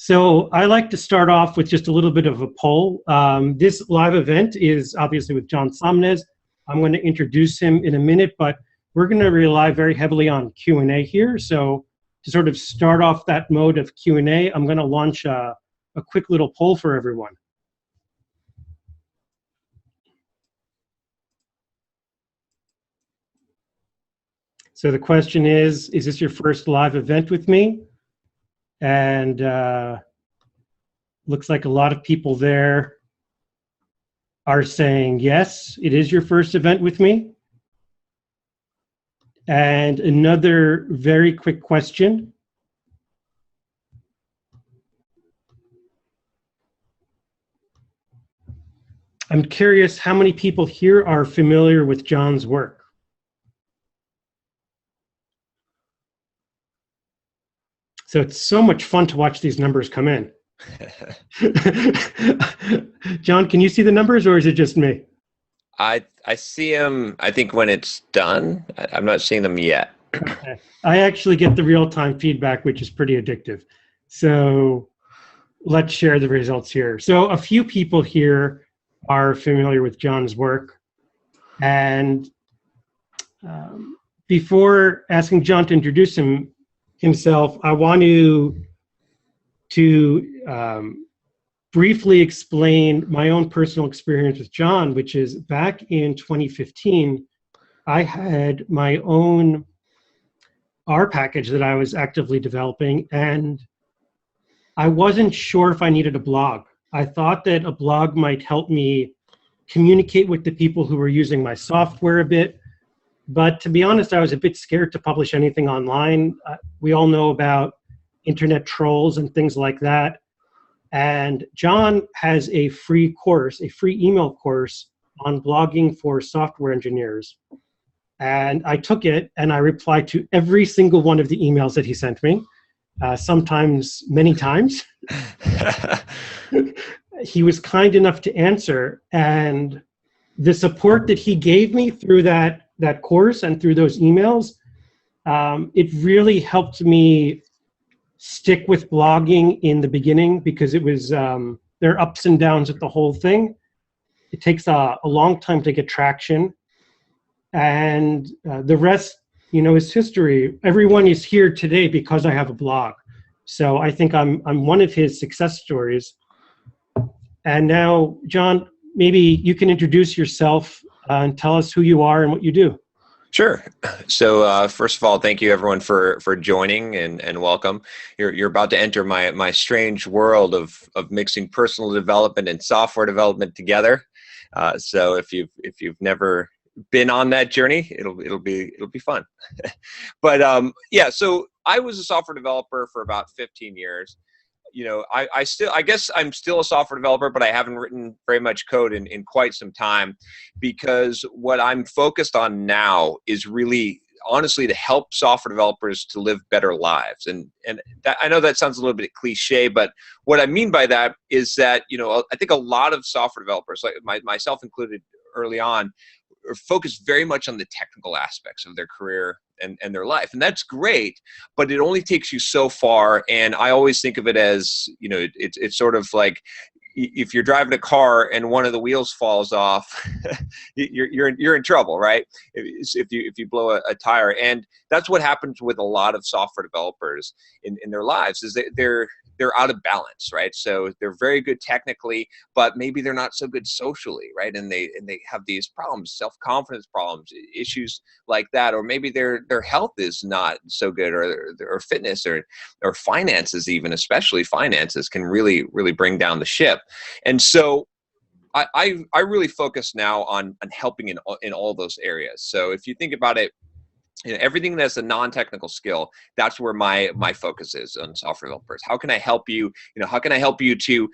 So I like to start off with just a little bit of a poll. This live event is obviously with John Somnes. I'm going to introduce him in a minute, but we're going to rely very heavily on Q&A here. So to sort of start off that mode of Q&A, I'm going to launch a quick little poll for everyone. So the question is this your first live event with me? And looks like a lot of people there are saying, yes, it is your first event with me. And another very quick question. I'm curious how many people here are familiar with John's work? So it's so much fun to watch these numbers come in. John, can you see the numbers or is it just me? I see them, I think, when it's done. I'm not seeing them yet. Okay. I actually get the real-time feedback, which is pretty addictive. So let's share the results here. So a few people here are familiar with John's work. And before asking John to introduce himself, I want to briefly explain my own personal experience with John, which is back in 2015, I had my own R package that I was actively developing, and I wasn't sure if I needed a blog. I thought that a blog might help me communicate with the people who were using my software a bit. But to be honest, I was a bit scared to publish anything online. We all know about internet trolls and things like that. And John has a free course, a free email course on blogging for software engineers. And I took it and I replied to every single one of the emails that he sent me, sometimes many times. He was kind enough to answer, and the support that he gave me through that course and through those emails, it really helped me stick with blogging in the beginning, because it was, there are ups and downs with the whole thing. It takes a long time to get traction, and the rest, is history. Everyone is here today because I have a blog. So I think I'm one of his success stories. And now, John, maybe you can introduce yourself and tell us who you are and what you do. Sure. So first of all, thank you everyone for joining and welcome. You're about to enter my strange world of mixing personal development and software development together. So if you've never been on that journey, it'll be fun. But yeah, so I was a software developer for about 15 years. I guess I'm still a software developer, but I haven't written very much code in quite some time, because what I'm focused on now is really, honestly, to help software developers to live better lives. And that, I know that sounds a little bit cliche, but what I mean by that is that, I think a lot of software developers, like myself included early on, are focused very much on the technical aspects of their career and their life. And that's great, but it only takes you so far. And I always think of it as, it's sort of like if you're driving a car and one of the wheels falls off, you're in trouble, right? If you blow a tire. And that's what happens with a lot of software developers in their lives, is that they're out of balance, right? So they're very good technically, but maybe they're not so good socially, right? And they have these problems, self-confidence problems, issues like that, or maybe their health is not so good, or fitness, or finances, even especially finances, can really bring down the ship. And so I really focus now on helping in all those areas. So if you think about it, everything that's a non-technical skill, that's where my focus is on software developers. How can I help you? How can I help you to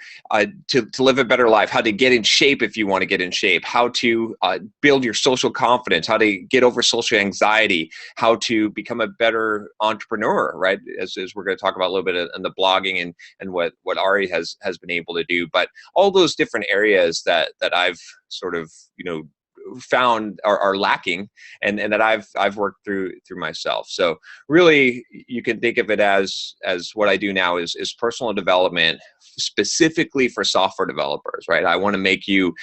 live a better life? How to get in shape if you want to get in shape? How to build your social confidence? How to get over social anxiety? How to become a better entrepreneur? Right, as we're going to talk about a little bit in the blogging and what Ari has been able to do. But all those different areas that I've sort of found are lacking, and that I've worked through myself. So really, you can think of it as what I do now is personal development specifically for software developers, right? I want to make you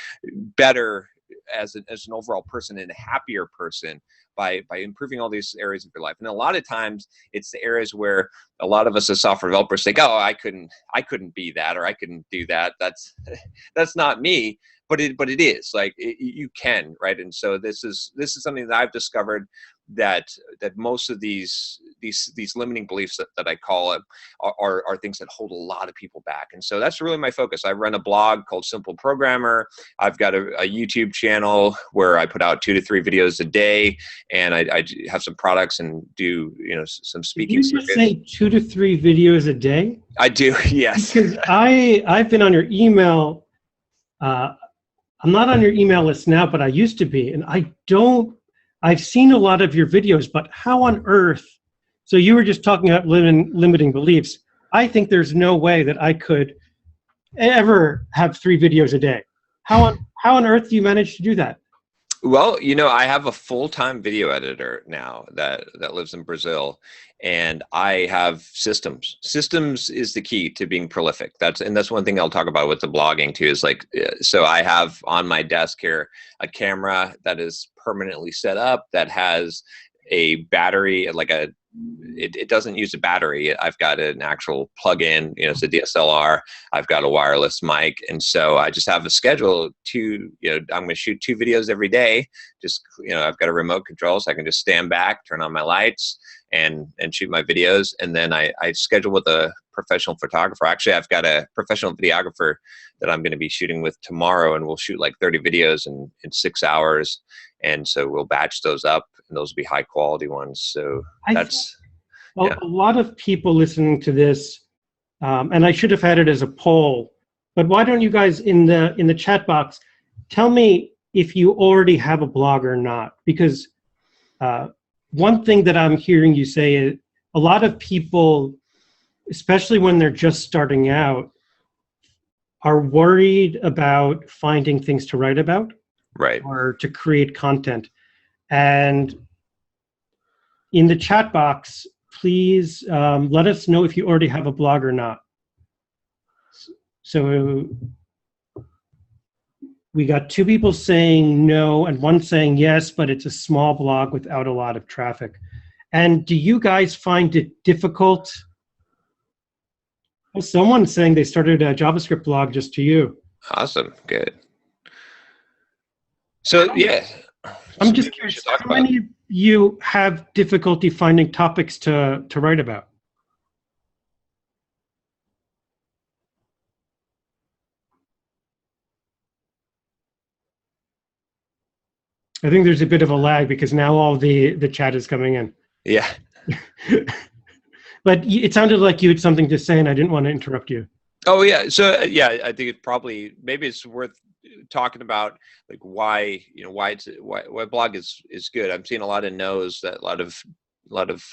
better as an overall person and a happier person by improving all these areas of your life. And a lot of times it's the areas where a lot of us as software developers think, oh, I couldn't be that, or I couldn't do that. That's not me. But it is like you can, right? And so this is something that I've discovered that most of these limiting beliefs that I call it are things that hold a lot of people back. And so that's really my focus. I run a blog called Simple Programmer. I've got a YouTube channel where I put out 2 to 3 videos a day, and I have some products and do some speaking. Did you just say 2 to 3 videos a day? I do, yes. Because I've been on your email. I'm not on your email list now, but I used to be, and I've seen a lot of your videos, but how on earth? So you were just talking about limiting beliefs. I think there's no way that I could ever have 3 videos a day. How on earth do you manage to do that? Well, I have a full-time video editor now that lives in Brazil, and I have systems. Systems is the key to being prolific. That's one thing I'll talk about with the blogging too, is like, so I have on my desk here a camera that is permanently set up that has a battery, it doesn't use a battery. I've got an actual plug-in, it's a DSLR. I've got a wireless mic. And so I just have a schedule I'm going to shoot 2 videos every day. Just, I've got a remote control, so I can just stand back, turn on my lights and shoot my videos. And then I schedule with a professional photographer. Actually, I've got a professional videographer that I'm going to be shooting with tomorrow, and we'll shoot like 30 videos in 6 hours. And so we'll batch those up, and those will be high quality ones. So that's a lot of people listening to this, and I should have had it as a poll, but why don't you guys in the chat box tell me if you already have a blog or not? Because one thing that I'm hearing you say is a lot of people, especially when they're just starting out, are worried about finding things to write about. Right. Or to create content. And in the chat box, please let us know if you already have a blog or not. So we got 2 people saying no and 1 saying yes, but it's a small blog without a lot of traffic. And do you guys find it difficult? Well, someone's saying they started a JavaScript blog just to you. Awesome. Good. So, yeah. I'm just curious, how many of you have difficulty finding topics to write about? I think there's a bit of a lag because now all the chat is coming in. Yeah. But it sounded like you had something to say, and I didn't want to interrupt you. Oh, yeah. So, I think maybe it's worth talking about like why blog is good. I'm seeing a lot of no's, that a lot of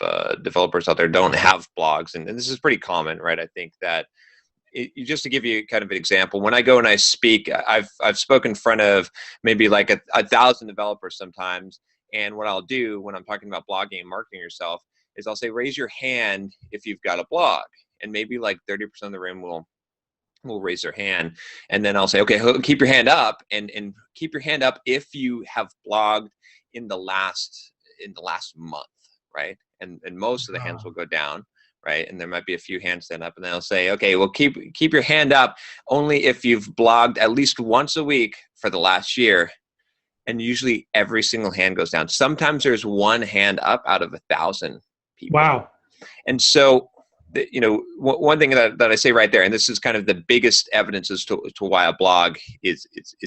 developers out there don't have blogs, and this is pretty common, right? I think that just to give you kind of an example, when I go and I speak, I've spoken in front of maybe like 1,000 developers sometimes, and what I'll do when I'm talking about blogging and marketing yourself is I'll say, raise your hand if you've got a blog, and maybe like 30% of the room will raise their hand, and then I'll say, okay, keep your hand up, and keep your hand up if you have blogged in the last month, right? And most of the hands will go down, right? And there might be a few hands stand up, and then I'll say, okay, well, keep your hand up only if you've blogged at least once a week for the last year. And usually every single hand goes down. Sometimes there's 1 hand up out of 1,000 people. Wow. And so, one thing that I say right there, and this is kind of the biggest evidence as to why a blog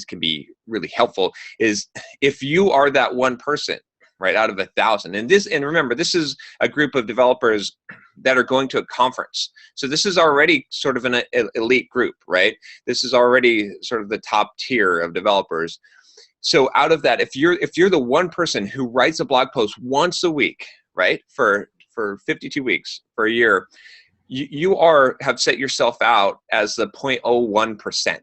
can be really helpful, is if you are that one person, right, out of 1,000, and remember, this is a group of developers that are going to a conference. So this is already sort of an elite group, right? This is already sort of the top tier of developers. So out of that, if you're the one person who writes a blog post once a week, right, for 52 weeks, for a year, you have set yourself out as the 0.01%,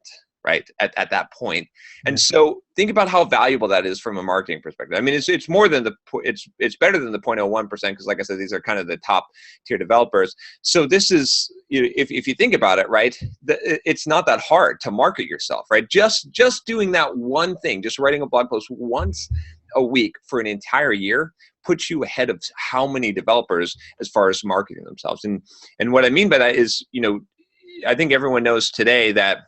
right, at that point. And so think about how valuable that is from a marketing perspective. I mean, it's more than it's better than the 0.01%, because like I said, these are kind of the top tier developers. So this is, if you think about it, right, it's not that hard to market yourself, right? Just doing that one thing, just writing a blog post once a week for an entire year puts you ahead of how many developers as far as marketing themselves. And what I mean by that is, I think everyone knows today that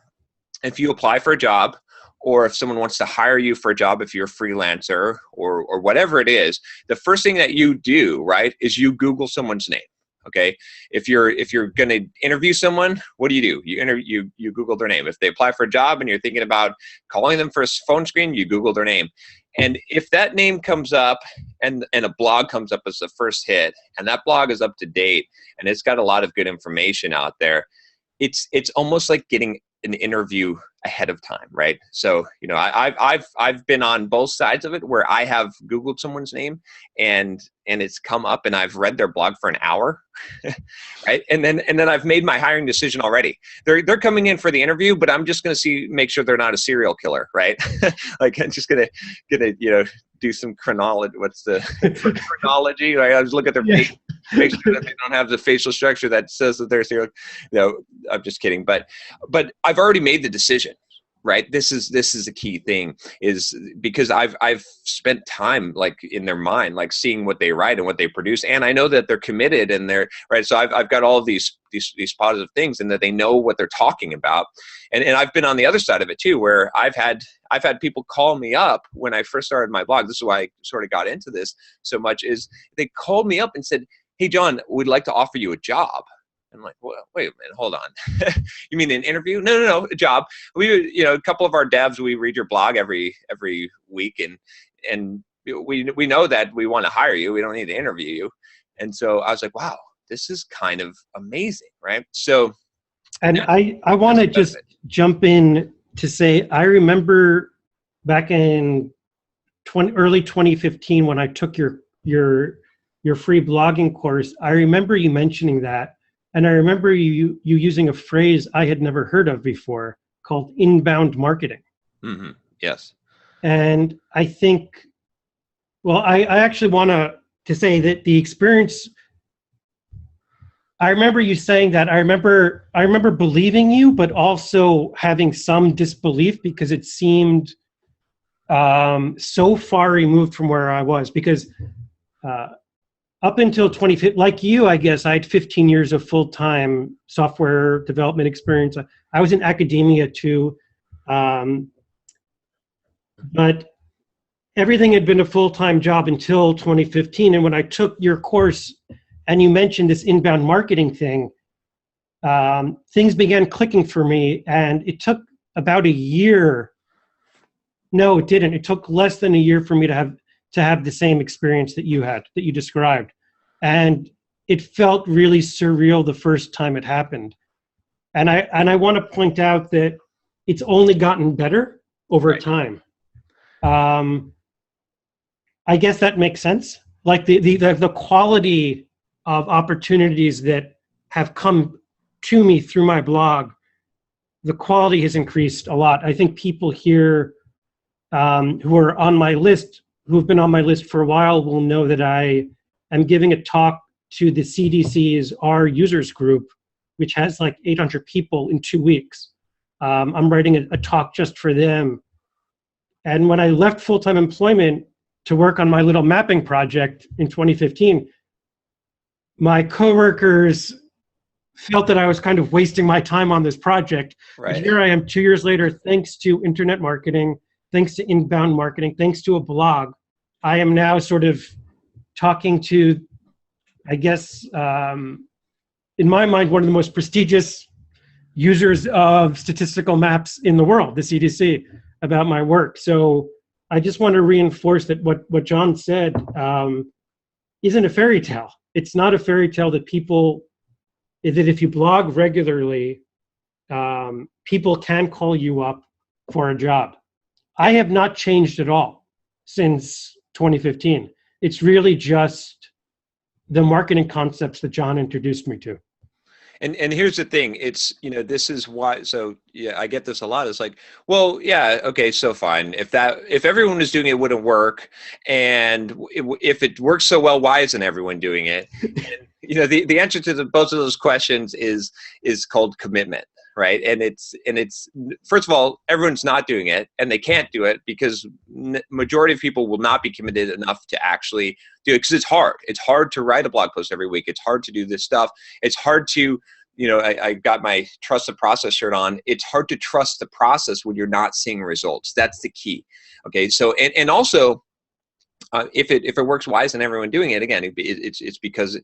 if you apply for a job, or if someone wants to hire you for a job, if you're a freelancer or whatever it is, the first thing that you do, right, is you Google someone's name. Okay. If you're going to interview someone, what do? You Google their name. If they apply for a job and you're thinking about calling them for a phone screen, you Google their name. And if that name comes up and a blog comes up as the first hit, and that blog is up to date and it's got a lot of good information out there, it's almost like getting an interview ahead of time, right? So, I've been on both sides of it, where I have Googled someone's name and it's come up and I've read their blog for an hour, right? And then I've made my hiring decision already. They're coming in for the interview, but I'm just going to make sure they're not a serial killer, right? Like, I'm just gonna do some chronology. What's the chronology? Right? I just look at their face, make sure that they don't have the facial structure that says that they're serial. I'm just kidding. But I've already made the decision, right? This is a key thing, is because I've spent time like in their mind, like seeing what they write and what they produce, and I know that they're committed and they're right. So I've got all of these positive things, and that they know what they're talking about. And I've been on the other side of it too, where I've had people call me up when I first started my blog. This is why I sort of got into this so much, is they called me up and said, "Hey, John, we'd like to offer you a job." I'm like, well, wait a minute, hold on. You mean an interview? No, a job. A couple of our devs, we read your blog every week, and we know that we want to hire you. We don't need to interview you. And so I was like, wow, this is kind of amazing, right? So, and I want to just jump in to say, I remember back in early 2015 when I took your free blogging course. I remember you mentioning that. And I remember you using a phrase I had never heard of before called inbound marketing. Mm-hmm. Yes. And I think, well, I actually want to say that the experience, I remember you saying that. I remember believing you, but also having some disbelief, because it seemed so far removed from where I was. Because up until 2015, like you, I guess, I had 15 years of full-time software development experience. I was in academia too, but everything had been a full-time job until 2015. And when I took your course and you mentioned this inbound marketing thing, things began clicking for me. And it took about a year. No, it didn't. It took less than a year for me to have the same experience that you had, that you described. And it felt really surreal the first time it happened. And I want to point out that it's only gotten better over time. I guess that makes sense. Like the quality of opportunities that have come to me through my blog, the quality has increased a lot. I think people here who are on my list, who've been on my list for a while, will know that I am giving a talk to the CDC's R users group, which has like 800 people, in 2 weeks. I'm writing a talk just for them. And when I left full-time employment to work on my little mapping project in 2015, my coworkers felt that I was kind of wasting my time on this project. Right. And here I am 2 years later, thanks to internet marketing, thanks to inbound marketing, thanks to a blog, I am now sort of talking to, I guess, in my mind, one of the most prestigious users of statistical maps in the world, the CDC, about my work. So I just want to reinforce that what John said isn't a fairy tale. It's not a fairy tale that if you blog regularly, people can call you up for a job. I have not changed at all since 2015. It's really just the marketing concepts that John introduced me to. And here's the thing, it's, this is why, so yeah, I get this a lot. It's like, well, yeah, okay, so fine. If everyone was doing it, it wouldn't work. And if it works so well, why isn't everyone doing it? And, the answer to both of those questions is called commitment, right? And it's first of all, everyone's not doing it, and they can't do it because majority of people will not be committed enough to actually do it, because it's hard. It's hard to write a blog post every week. It's hard to do this stuff. It's hard to, I got my trust the process shirt on. It's hard to trust the process when you're not seeing results. That's the key. Okay. So, and also, if it works, why isn't everyone doing it? Again, it's because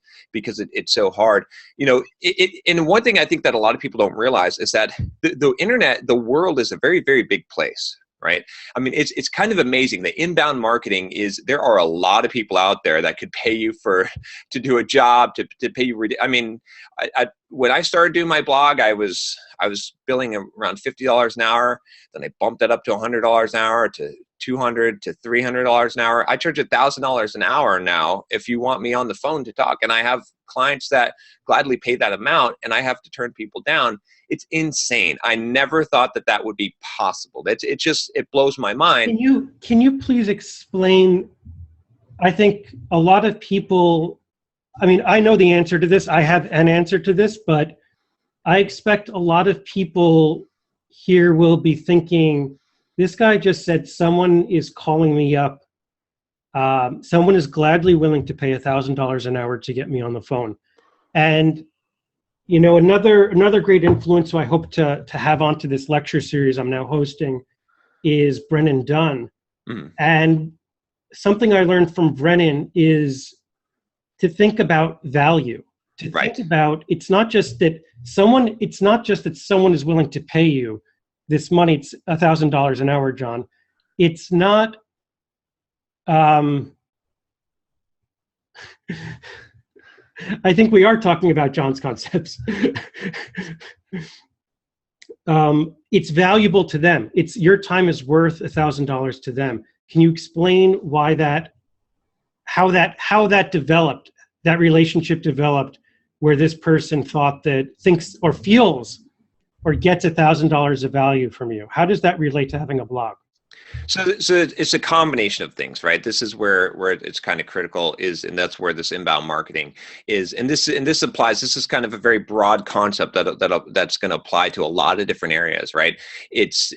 it's so hard. And one thing I think that a lot of people don't realize is that the internet, the world, is a very, very big place, right? I mean, it's kind of amazing. The inbound marketing is, there are a lot of people out there that could pay you to do a job, to pay you. I mean, when I started doing my blog, I was billing around $50 an hour. Then I bumped that up to $100 an hour, to $200 to $300 an hour. I charge $1,000 an hour now if you want me on the phone to talk. And I have clients that gladly pay that amount, and I have to turn people down. It's insane. I never thought that would be possible. It blows my mind. Can you please explain? I think a lot of people, I mean, I know the answer to this. I have an answer to this, but I expect a lot of people here will be thinking, this guy just said someone is calling me up. Someone is gladly willing to pay $1,000 an hour to get me on the phone. And, another great influence who I hope to have onto this lecture series I'm now hosting is Brennan Dunn. Mm. And something I learned from Brennan is to think about value. To think about, it's not just that someone is willing to pay you this money. It's $1,000 an hour, John. It's not, I think we are talking about John's concepts. It's valuable to them. It's, your time is worth $1,000 to them. Can you explain why how that developed, that relationship developed, where this person thinks or feels or gets $1,000 of value from you? How does that relate to having a blog? So it's a combination of things, right? This is where it's kind of critical and that's where this inbound marketing is. And this applies. This is kind of a very broad concept that's going to apply to a lot of different areas, right?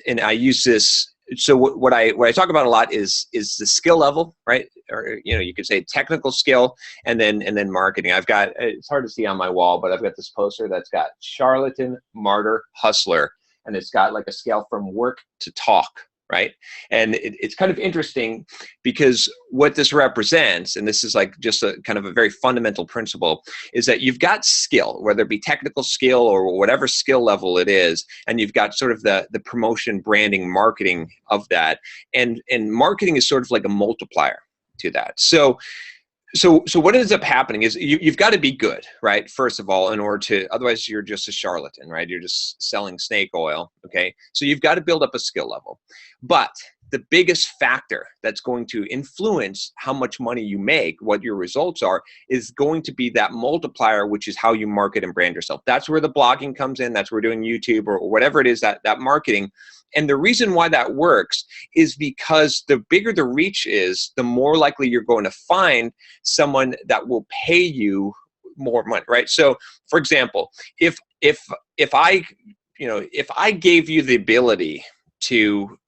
And I use this. So what I talk about a lot is the skill level, right? Or, you could say technical skill, and then marketing. I've got, it's hard to see on my wall, but I've got this poster that's got charlatan, martyr, hustler, and it's got like a scale from work to talk, right? And it's kind of interesting because what this represents, and this is like just a kind of a very fundamental principle, is that you've got skill, whether it be technical skill or whatever skill level it is, and you've got sort of the promotion, branding, marketing of that. And marketing is sort of like a multiplier to that. So what ends up happening is you've got to be good, right? First of all, in order to, otherwise you're just a charlatan, right? You're just selling snake oil, okay? So you've got to build up a skill level. But the biggest factor that's going to influence how much money you make, what your results are, is going to be that multiplier, which is how you market and brand yourself. That's where the blogging comes in. That's where we're doing YouTube or whatever it is, that marketing. And the reason why that works is because the bigger the reach is, the more likely you're going to find someone that will pay you more money, right? So, for example, if I gave you the ability to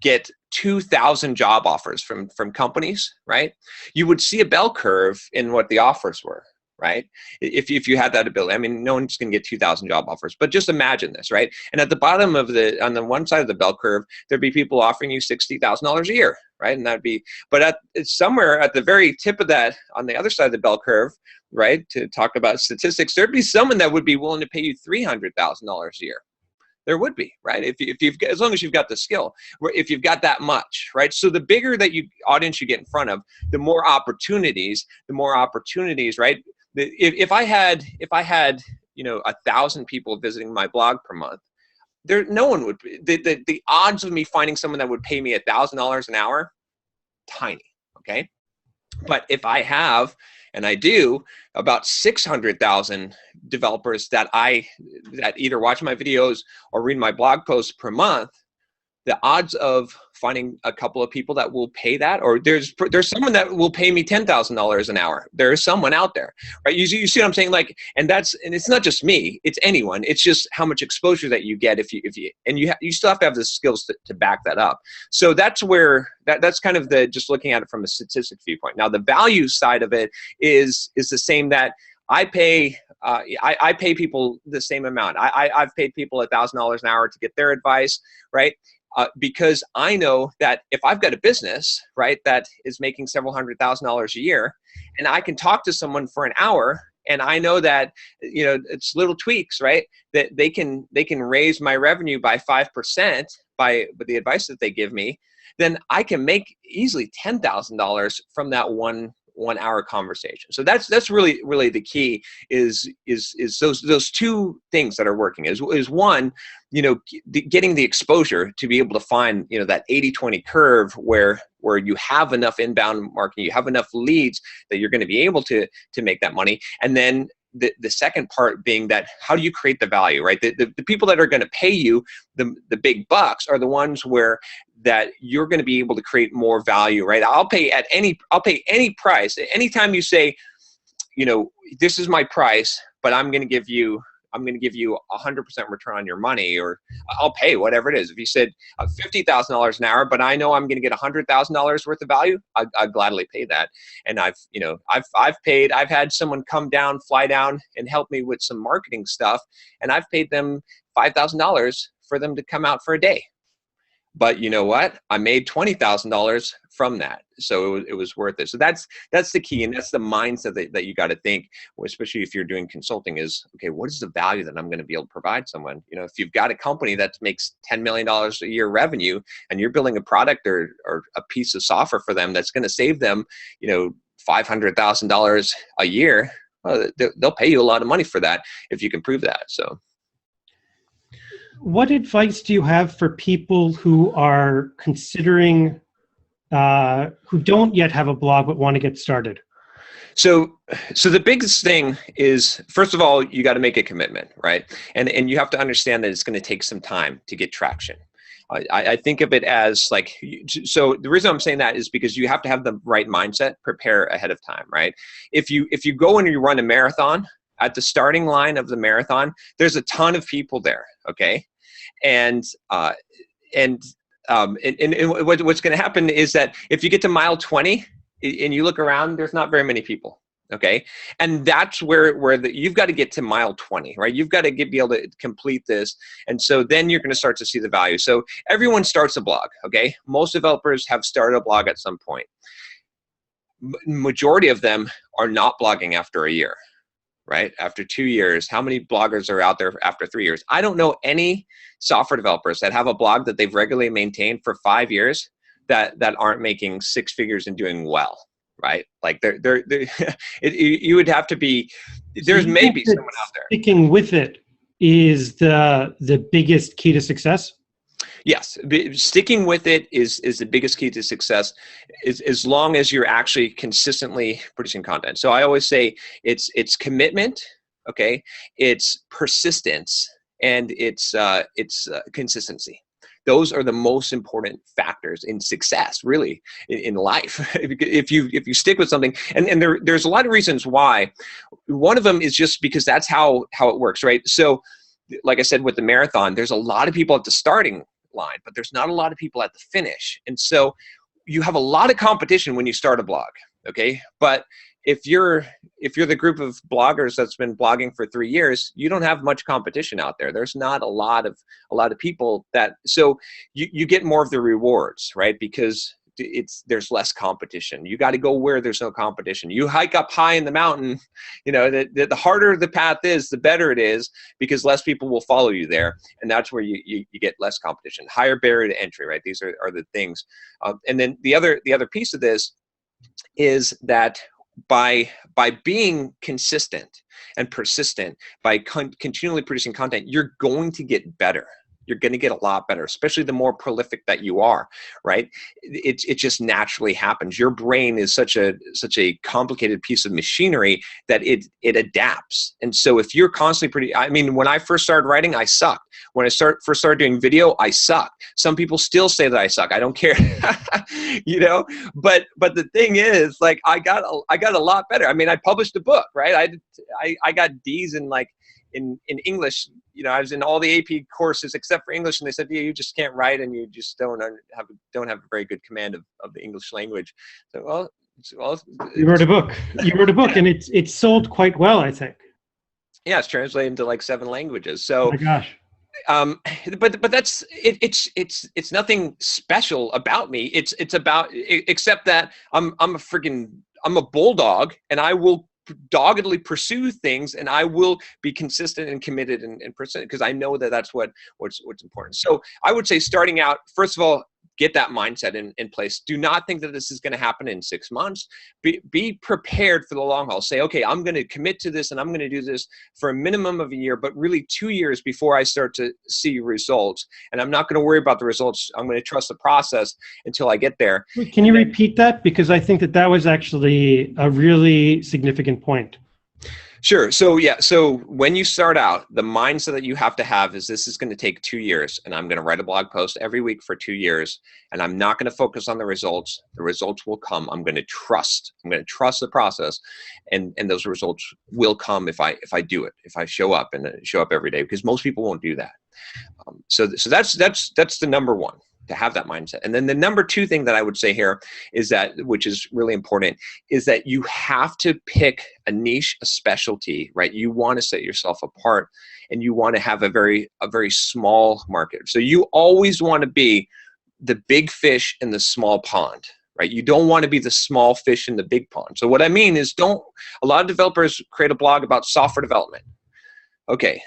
get 2,000 job offers from companies, right? You would see a bell curve in what the offers were, right? If you had that ability. I mean, no one's going to get 2,000 job offers, but just imagine this, right? And at the bottom of on the one side of the bell curve, there'd be people offering you $60,000 a year, right? And that'd be, but it's somewhere at the very tip of that, on the other side of the bell curve, right? To talk about statistics, there'd be someone that would be willing to pay you $300,000 a year. There would be, right? If you've, as long as you've got the skill, if you've got that much, right? So the bigger that audience you get in front of, the more opportunities, right? If I had 1,000 people visiting my blog per month, no one would, the odds of me finding someone that would pay me $1,000 an hour, tiny, okay? But if I have And I do about 600,000 developers that either watch my videos or read my blog posts per month. The odds of finding a couple of people that will pay that, or there's someone that will pay me $10,000 an hour. There is someone out there, right? You see what I'm saying? Like, and it's not just me, it's anyone. It's just how much exposure that you get you still have to have the skills to back that up. So that's where that's kind of just looking at it from a statistic viewpoint. Now the value side of it is the same, that I pay I pay people the same amount. I've paid people $1,000 an hour to get their advice, right? Because I know that if I've got a business, right, that is making several $100,000 a year, and I can talk to someone for an hour, and I know that, it's little tweaks, right, that they can raise my revenue by 5% by the advice that they give me, then I can make easily $10,000 from that one hour conversation. So that's really the key is those two things that are working is one, getting the exposure to be able to find, that 80-20 curve where you have enough inbound marketing, you have enough leads that you're going to be able to make that money. And then the second part being that how do you create the value, right? The people that are going to pay you the big bucks are the ones where that you're going to be able to create more value, right? I'll pay any price. Anytime you say, this is my price, but I'm going to give you 100% return on your money, or I'll pay whatever it is. If you said $50,000 an hour, but I know I'm going to get $100,000 worth of value, I'd gladly pay that. And I've had someone fly down and help me with some marketing stuff, and I've paid them $5,000 for them to come out for a day. But you know what? I made $20,000 from that, so it was worth it. So that's the key, and that's the mindset that you got to think, especially if you're doing consulting. Is okay, what is the value that I'm going to be able to provide someone? If you've got a company that makes $10 million a year revenue, and you're building a product or a piece of software for them that's going to save them, $500,000 a year, they'll pay you a lot of money for that if you can prove that. So. What advice do you have for people who are considering, who don't yet have a blog but want to get started? So the biggest thing is, first of all, you got to make a commitment, right? And you have to understand that it's going to take some time to get traction. I think of it as like, so the reason I'm saying that is because you have to have the right mindset, prepare ahead of time, right? If you go and you run a marathon, at the starting line of the marathon, there's a ton of people there, okay? And what's going to happen is that if you get to mile 20 and you look around, there's not very many people, okay? And that's where you've got to get to mile 20, right? You've got to be able to complete this, and so then you're going to start to see the value. So everyone starts a blog, okay? Most developers have started a blog at some point. Majority of them are not blogging after a year. Right? After 2 years, how many bloggers are out there after 3 years? I don't know any software developers that have a blog that they've regularly maintained for 5 years that aren't making six figures and doing well, right? Like you would have to be, there's maybe someone out there. Sticking with it is the biggest key to success? Yes, sticking with it is the biggest key to success, as long as you're actually consistently producing content. So I always say it's commitment, okay? It's persistence, and it's consistency. Those are the most important factors in success, really, in life. If you stick with something, and there's a lot of reasons why. One of them is just because that's how it works, right? So, like I said, with the marathon, there's a lot of people at the starting line, but there's not a lot of people at the finish. And so you have a lot of competition when you start a blog, okay? But if you're the group of bloggers that's been blogging for 3 years, you don't have much competition out there. There's not a lot of people that, so you get more of the rewards, right? Because there's less competition. You got to go where there's no competition. You hike up high in the mountain, the harder the path is, the better it is, because less people will follow you there. And that's where you get less competition, higher barrier to entry, right? These are the things. And then the other piece of this is that by being consistent and persistent, by continually producing content, you're going to get better. you're going to get a lot better, especially the more prolific that you are, right? It just naturally happens. Your brain is such a complicated piece of machinery that it adapts. And so if you're constantly I mean, when I first started writing, I sucked. When I first started doing video, I sucked. Some people still say that I suck. I don't care, you know. But the thing is, like, I got a lot better. I mean, I published a book, right? I got D's in like in English. You know, I was in all the AP courses except for English, and they said, yeah, you just can't write, and you just don't have a very good command of the English language. So, well, you wrote a book. You wrote a book, and it's sold quite well, I think. Yeah, it's translated into like 7 languages. So, oh my gosh. But that's it's nothing special about me. It's about, except that I'm a bulldog, and I will doggedly pursue things, and I will be consistent and committed and persistent, because I know that that's what's important. So I would say, starting out, first of all, get that mindset in place. Do not think that this is going to happen in 6 months. Be prepared for the long haul. Say, okay, I'm going to commit to this, and I'm going to do this for a minimum of a year, but really 2 years before I start to see results. And I'm not going to worry about the results. I'm going to trust the process until I get there. Can you repeat that? Because I think that was actually a really significant point. Sure. So yeah. So when you start out, the mindset that you have to have is, this is going to take 2 years, and I'm going to write a blog post every week for 2 years, and I'm not going to focus on the results. The results will come. I'm going to trust the process, and those results will come if I do it, if I show up every day, because most people won't do that. So that's the number one, to have that mindset. And then the number 2 thing that I would say here is that, which is really important, is that you have to pick a niche, a specialty, right? You want to set yourself apart, and you want to have a very small market. So you always want to be the big fish in the small pond, right? You don't want to be the small fish in the big pond. So what I mean is, a lot of developers create a blog about software development. Okay,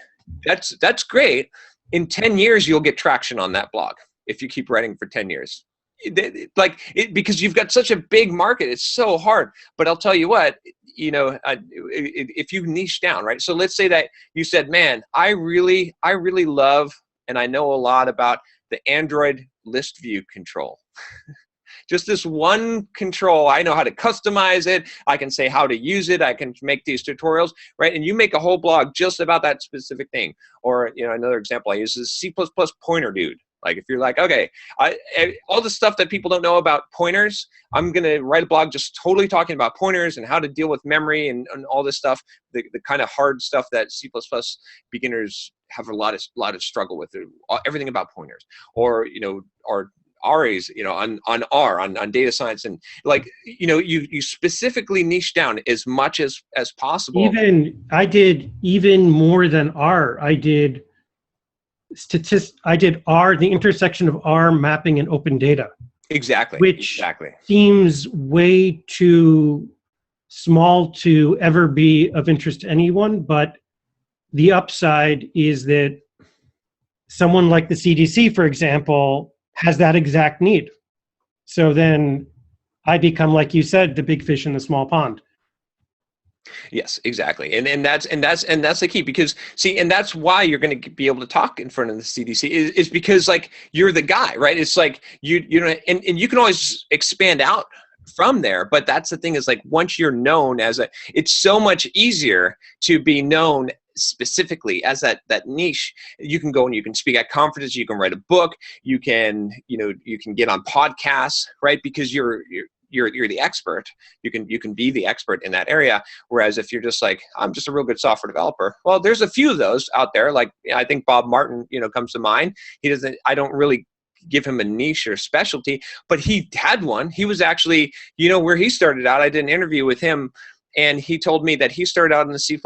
that's great. In 10 years, you'll get traction on that blog if you keep writing for 10 years. Because you've got such a big market, it's so hard. But I'll tell you what, you know, if you niche down, right? So let's say that you said, man, I really love, and I know a lot about the Android list view control. Just this one control, I know how to customize it. I can say how to use it. I can make these tutorials, right? And you make a whole blog just about that specific thing. Or, you know, another example I use is C++ pointer dude. Like, if you're like, okay, all the stuff that people don't know about pointers, I'm going to write a blog just totally talking about pointers and how to deal with memory and all this stuff, the kind of hard stuff that C++ beginners have a lot of struggle with, everything about pointers. Or, you know, or Ari's, you know, on R, on data science, and like, you know, you specifically niche down as much as possible. I did even more than R. I did R, the intersection of R, mapping, and open data. Exactly. Which seems way too small to ever be of interest to anyone, but the upside is that someone like the CDC, for example, has that exact need. So then I become, like you said, the big fish in the small pond. Yes, exactly. And that's the key, because see, and that's why you're going to be able to talk in front of the CDC is because, like, you're the guy, right? It's like you know, and you can always expand out from there, but that's the thing, is like, once you're known it's so much easier to be known specifically as that niche. You can go and you can speak at conferences, you can write a book, you can get on podcasts, right? Because you're the expert. You can be the expert in that area. Whereas if you're just like, I'm just a real good software developer, well, there's a few of those out there. Like, I think Bob Martin, you know, comes to mind. I don't really give him a niche or specialty, but he had one. He was actually, you know, where he started out, I did an interview with him, and he told me that he started out in the C++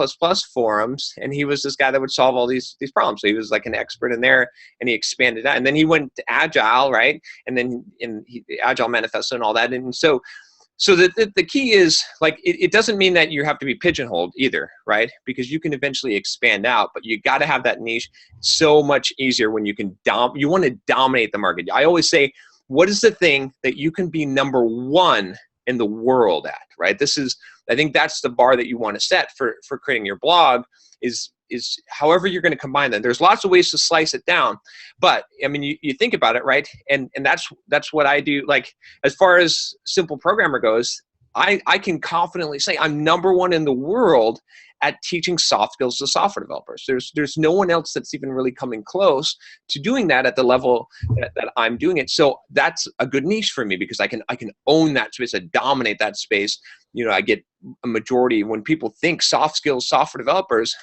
forums, and he was this guy that would solve all these problems. So he was like an expert in there, and he expanded out. And then he went to Agile, right? And then Agile Manifesto and all that. And so the key is, like, it doesn't mean that you have to be pigeonholed either, right? Because you can eventually expand out, but you got to have that niche. So much easier when you want to dominate the market. I always say, what is the thing that you can be number one in the world at, right? This is I think that's the bar that you want to set for creating your blog is however you're going to combine them. There's lots of ways to slice it down, but I mean, you think about it, right? And that's what I do. Like, as far as Simple Programmer goes, I can confidently say I'm #1 in the world at teaching soft skills to software developers. There's no one else that's even really coming close to doing that at the level that I'm doing it. So that's a good niche for me because I can own that space, I dominate that space. I get a majority when people think soft skills software developers.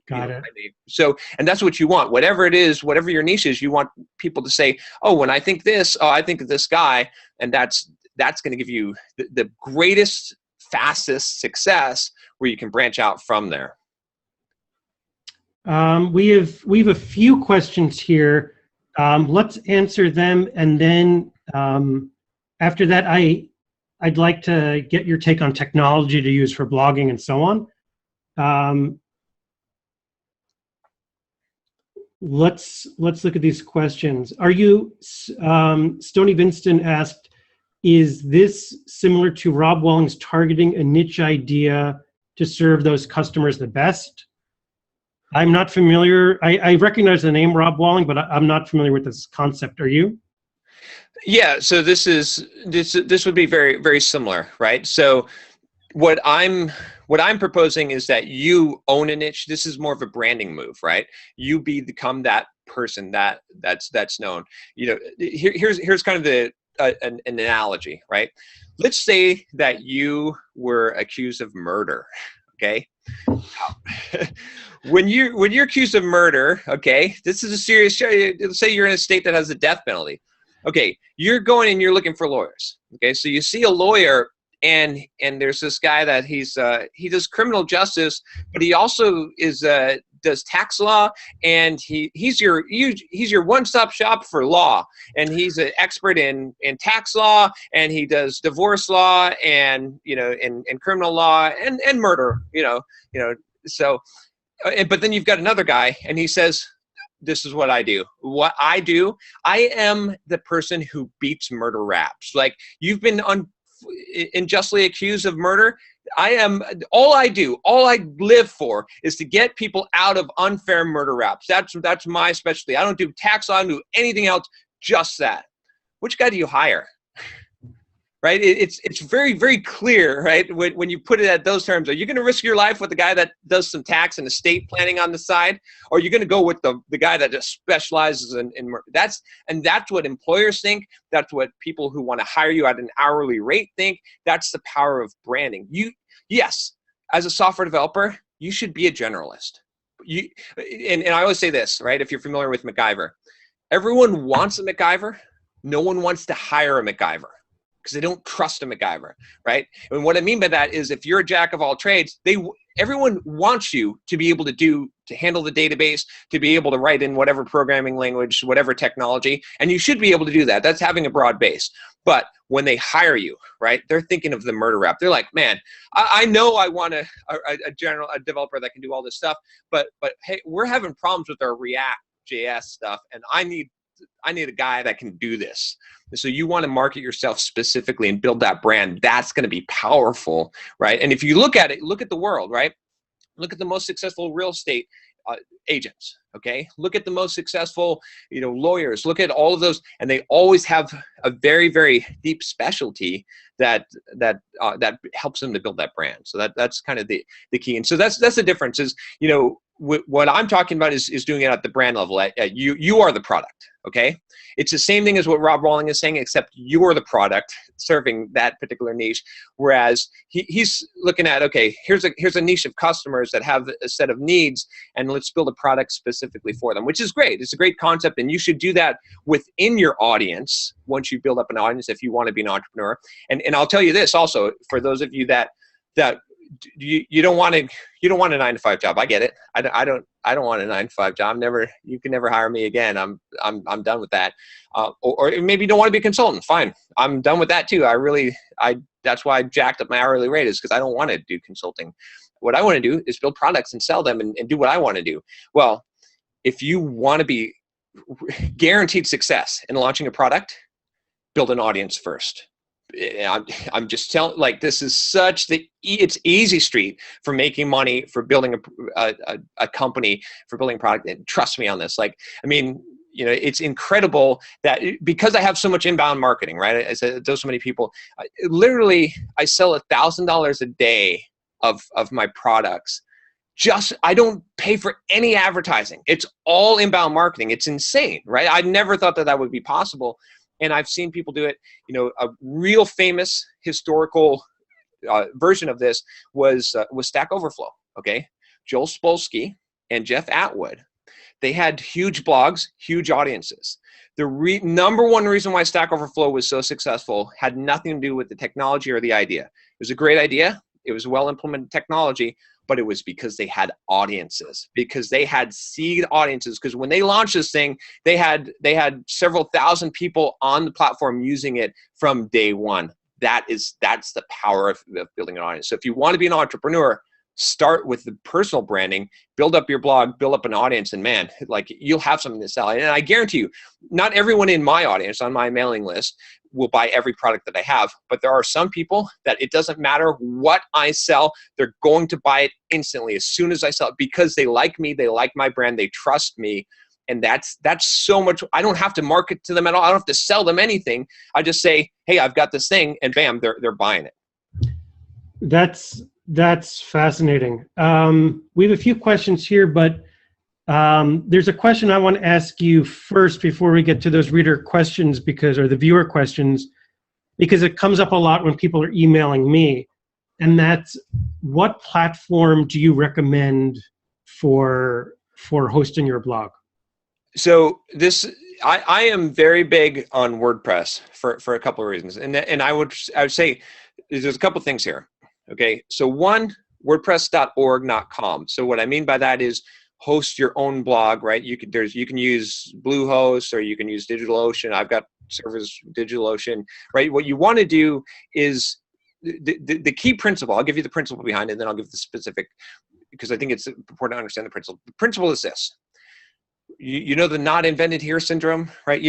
Got it. So, and that's what you want. Whatever it is, whatever your niche is, you want people to say, oh, when I think this, oh, I think of this guy, and that's going to give you the greatest, fastest success where you can branch out from there. We have a few questions here. Let's answer them, and then after that, I'd like to get your take on technology to use for blogging and so on. Let's look at these questions. Are you Stony Vinston asked, is this similar to Rob Walling's targeting a niche idea to serve those customers the best? I'm not familiar. I recognize the name Rob Walling, but I'm not familiar with this concept. Are you? Yeah. So this would be very, very similar, right? So what I'm proposing is that you own a niche. This is more of a branding move, right? You become that person that's known. Here's kind of an analogy, right? Let's say that you were accused of murder, okay? When you're accused of murder, okay, this is a serious charge. Let's say you're in a state that has the death penalty. Okay, you're going and you're looking for lawyers. Okay, so you see a lawyer, and there's this guy that he does criminal justice, but he also does tax law, and he's your one-stop shop for law, and he's an expert in tax law, and he does divorce law, and and criminal law, and murder, so but then you've got another guy, and he says, this is what I do. What I do, I am the person who beats murder raps. Like, you've been unjustly accused of murder. All I live for is to get people out of unfair murder raps. That's my specialty. I don't do tax law, I don't do anything else, just that. Which guy do you hire? Right? It's very, very clear, right? When you put it at those terms, are you going to risk your life with the guy that does some tax and estate planning on the side? Or are you going to go with the guy that just specializes in murder? That's what employers think. That's what people who want to hire you at an hourly rate think. That's the power of branding. Yes, as a software developer, you should be a generalist. And I always say this, right? If you're familiar with MacGyver, everyone wants a MacGyver. No one wants to hire a MacGyver, because they don't trust a MacGyver, right? And what I mean by that is, if you're a jack of all trades, everyone wants you to be able to handle the database, to be able to write in whatever programming language, whatever technology, and you should be able to do that. That's having a broad base. But when they hire you, right, they're thinking of the murder rap. They're like, man, I know I want a developer that can do all this stuff, but hey, we're having problems with our React JS stuff, and I need a guy that can do this. So you want to market yourself specifically and build that brand. That's going to be powerful, right? And if you look at it, look at the world, right? Look at the most successful real estate agents, okay? Look at the most successful, lawyers. Look at all of those, and they always have a very, very deep specialty that helps them to build that brand. So that's kind of the key. And so that's the difference is, what I'm talking about is doing it at the brand level. You are the product, okay? It's the same thing as what Rob Walling is saying, except you are the product serving that particular niche. Whereas he's looking at, okay, here's a niche of customers that have a set of needs, and let's build a product specifically for them, which is great. It's a great concept, and you should do that within your audience once you build up an audience if you want to be an entrepreneur. And I'll tell you this also, for those of you that you don't want a 9-to-5 job. I get it. I don't want a 9-to-5 job. You can never hire me again. I'm done with that. Or maybe you don't want to be a consultant. Fine. I'm done with that too. That's why I jacked up my hourly rate, is because I don't want to do consulting. What I want to do is build products and sell them and do what I want to do. Well, if you want to be guaranteed success in launching a product, build an audience first. I'm just telling, like, this is such it's easy street for making money, for building a company, for building a product. And trust me on this. Like, I mean, it's incredible that because I have so much inbound marketing, right? I said, there's so many people, literally I sell $1,000 a day of my products. I don't pay for any advertising. It's all inbound marketing. It's insane, right? I never thought that would be possible. And I've seen people do it. A real famous historical version of this was Stack Overflow. Okay. Joel Spolsky and Jeff Atwood, they had huge blogs, huge audiences. The number one reason why Stack Overflow was so successful had nothing to do with the technology or the idea. It was a great idea. It was well implemented technology, but it was because they had audiences, because they had seed audiences. Because when they launched this thing, they had several thousand people on the platform using it from day one. That's the power of building an audience. So if you want to be an entrepreneur, start with the personal branding, build up your blog, build up an audience, and man, like, you'll have something to sell. And I guarantee you, not everyone in my audience on my mailing list will buy every product that I have, but there are some people that it doesn't matter what I sell, they're going to buy it instantly as soon as I sell it, because they like me, they like my brand, they trust me. And that's so much. I don't have to market to them at all. I don't have to sell them anything. I just say, hey, I've got this thing, and bam, they're buying it. That's fascinating. We have a few questions here, but there's a question I want to ask you first before we get to those reader questions, or the viewer questions, because it comes up a lot when people are emailing me. And that's, what platform do you recommend for hosting your blog? So I am very big on WordPress for a couple of reasons. And I would say there's a couple of things here. Okay, so one, WordPress.org.com. So what I mean by that is host your own blog, right? You can use Bluehost, or you can use DigitalOcean. I've got servers DigitalOcean, right? What you want to do is the key principle. I'll give you the principle behind it, and then I'll give the specific, because I think it's important to understand the principle. The principle is this. You know the not invented here syndrome, right?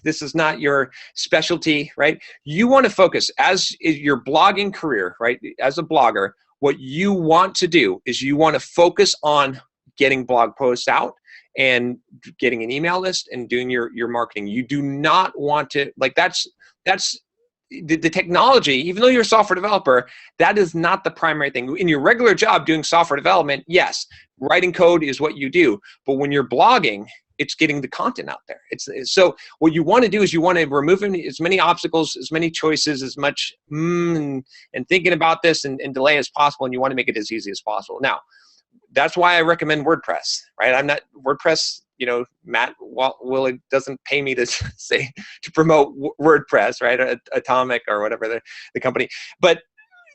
This is not your specialty, right? You want to focus, as is your blogging career, right? As a blogger, what you want to do is you want to focus on getting blog posts out and getting an email list and doing your marketing. You do not want to, like, that's the technology. Even though you're a software developer, that is not the primary thing. In your regular job doing software development, yes, writing code is what you do. But when you're blogging, it's getting the content out there. So what you want to do is you want to remove as many obstacles, as many choices, as much and thinking about this and delay as possible, and you want to make it as easy as possible. Now, that's why I recommend WordPress, right? I'm not WordPress. Matt Willig doesn't pay me to promote WordPress, right? Atomic or whatever the company, but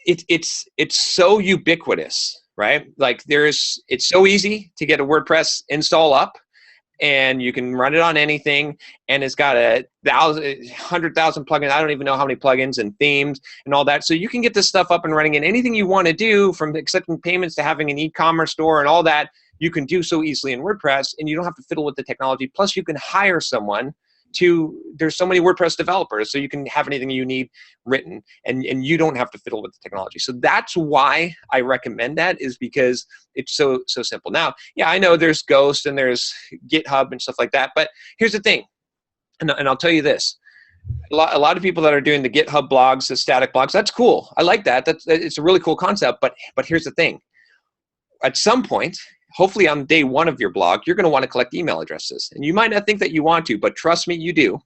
it's so ubiquitous, right? Like, it's so easy to get a WordPress install up, and you can run it on anything, and it's got 100,000 plugins. I don't even know how many plugins and themes and all that. So you can get this stuff up and running, and anything you want to do, from accepting payments to having an e-commerce store and all that, you can do so easily in WordPress, and you don't have to fiddle with the technology. Plus, you can hire someone there's so many WordPress developers, so you can have anything you need written, and you don't have to fiddle with the technology. So that's why I recommend that, is because it's so simple. Now, yeah, I know there's Ghost and there's GitHub and stuff like that, but here's the thing, and I'll tell you this. A lot of people that are doing the GitHub blogs, the static blogs, that's cool. I like that. It's a really cool concept, but here's the thing. At some point, hopefully on day one of your blog, you're going to want to collect email addresses. And you might not think that you want to, but trust me, you do.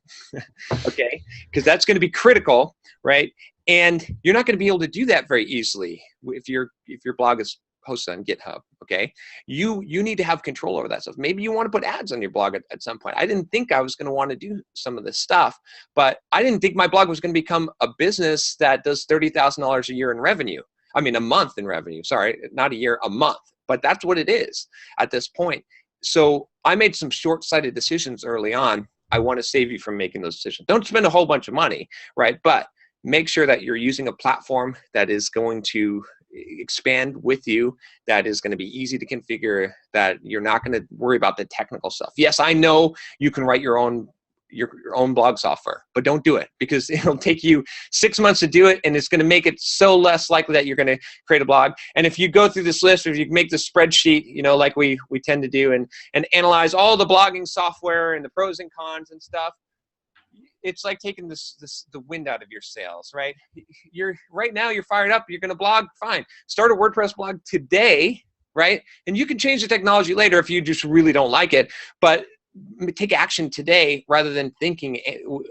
Okay? Because that's going to be critical, right? And you're not going to be able to do that very easily if your blog is hosted on GitHub. Okay? You need to have control over that stuff. Maybe you want to put ads on your blog at some point. I didn't think I was going to want to do some of this stuff, but I didn't think my blog was going to become a business that does $30,000 a year in revenue. I mean, a month in revenue. Sorry, not a year, a month. But that's what it is at this point. So I made some short-sighted decisions early on. I want to save you from making those decisions. Don't spend a whole bunch of money, right? But make sure that you're using a platform that is going to expand with you, that is going to be easy to configure, that you're not going to worry about the technical stuff. Yes, I know you can write your own your own blog software, but don't do it because it'll take you 6 months to do it, and it's going to make it so less likely that you're going to create a blog. And if you go through this list, or if you make this spreadsheet, like we tend to do, and analyze all the blogging software and the pros and cons and stuff, it's like taking the wind out of your sails, right? Right now you're fired up. You're going to blog, fine. Start a WordPress blog today, right? And you can change the technology later if you just really don't like it, but take action today rather than thinking.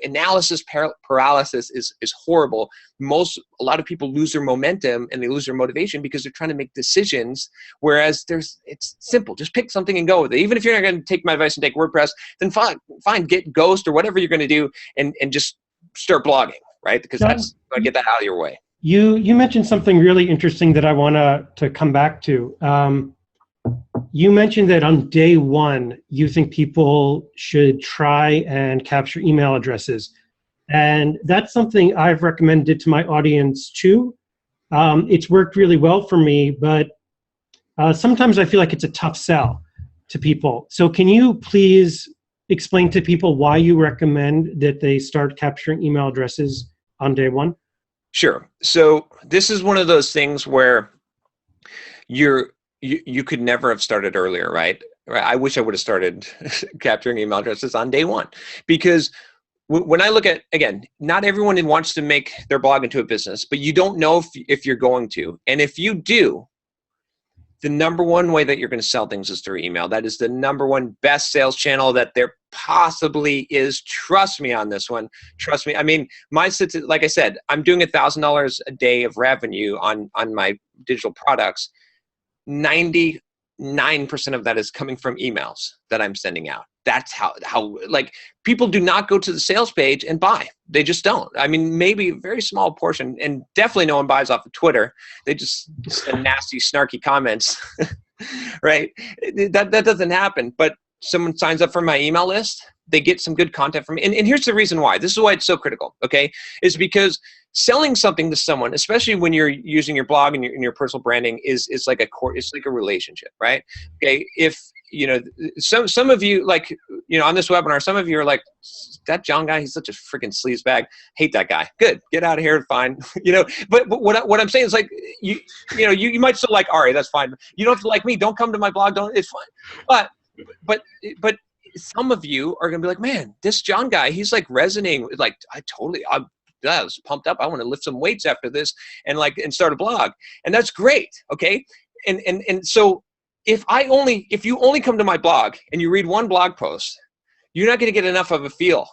Analysis paralysis is horrible. A lot of people lose their momentum and they lose their motivation because they're trying to make decisions, whereas it's simple. Just pick something and go with it. Even if you're not going to take my advice and take WordPress, then fine, get Ghost or whatever you're going to do and just start blogging, right? Because that's going to get that out of your way. You mentioned something really interesting that I want to come back to. You mentioned that on day one, you think people should try and capture email addresses. And that's something I've recommended to my audience too. It's worked really well for me, but sometimes I feel like it's a tough sell to people. So can you please explain to people why you recommend that they start capturing email addresses on day one? Sure. So this is one of those things where you could never have started earlier, right? I wish I would have started capturing email addresses on day one, because when I look at, again, not everyone wants to make their blog into a business, but you don't know if you're going to. And if you do, the number one way that you're going to sell things is through email. That is the number one best sales channel that there possibly is. Trust me on this one. Trust me. I mean, like I said, I'm doing $1,000 a day of revenue on my digital products. 99% of that is coming from emails that I'm sending out. That's how like, people do not go to the sales page and buy. They just don't. I mean, maybe a very small portion, and definitely no one buys off of Twitter. They just send nasty, snarky comments, right? That doesn't happen. But someone signs up for my email list, they get some good content from me. And here's the reason why. This is why it's so critical, okay? Is because selling something to someone, especially when you're using your blog and your personal branding, is like a relationship, right? Okay, if some of you, like, on this webinar, some of you are like, that John guy, he's such a freaking sleazebag. Hate that guy. Good, get out of here. Fine. But what I'm saying is, like, you might still like Ari. That's fine. You don't have to like me. Don't come to my blog. It's fine. But some of you are gonna be like, man, this John guy, he's like resonating. Like, I was pumped up. I want to lift some weights after this and start a blog. And that's great. Okay. And so if you only come to my blog and you read one blog post, you're not going to get enough of a feel,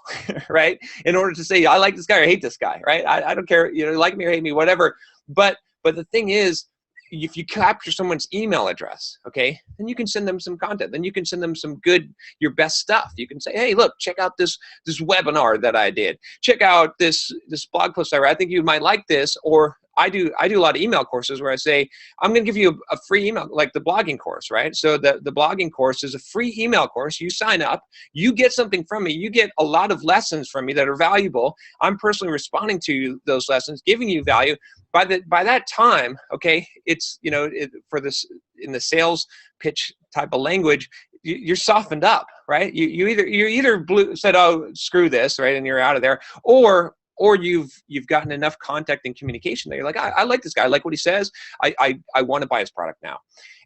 right? In order to say, I like this guy or hate this guy, right? I don't care, like me or hate me, whatever. But the thing is, if you capture someone's email address, okay, then you can send them some content. Then you can send them your best stuff. You can say, hey, look, check out this webinar that I did. Check out this blog post I read. I think you might like this. Or I do a lot of email courses where I say, I'm going to give you a free email, like the blogging course, right? So the blogging course is a free email course. You sign up, you get something from me. You get a lot of lessons from me that are valuable. I'm personally responding to those lessons, giving you value. By that time, okay, it's, for this, in the sales pitch type of language, you're softened up, right? You either said, oh, screw this, right, and you're out of there, or you've gotten enough contact and communication that you're like, I like this guy, I like what he says, I want to buy his product now.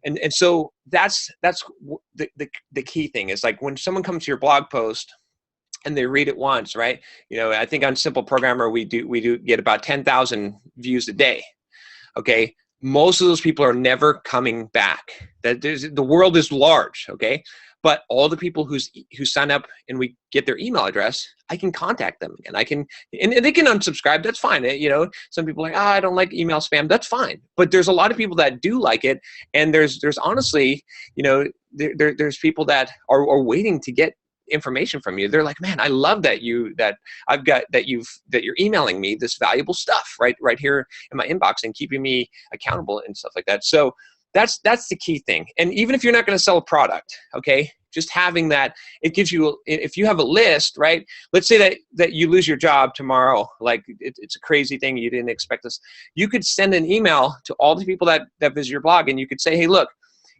And so that's the key thing is, like, when someone comes to your blog post and they read it once, right? I think on Simple Programmer, we do get about 10,000 views a day. Okay. Most of those people are never coming back. The world is large. Okay. But all the people who sign up and we get their email address, I can contact them again. And they can unsubscribe. That's fine. Some people are like, I don't like email spam. That's fine. But there's a lot of people that do like it. And there's honestly, there's people that are waiting to get information from you. They're like, man, I love that you're emailing me this valuable stuff right here in my inbox and keeping me accountable and stuff like that. So that's the key thing. And even if you're not going to sell a product, okay, just having that, it gives you, if you have a list, right? Let's say that you lose your job tomorrow, like it's a crazy thing, you didn't expect this. You could send an email to all the people that visit your blog, and you could say, hey, look,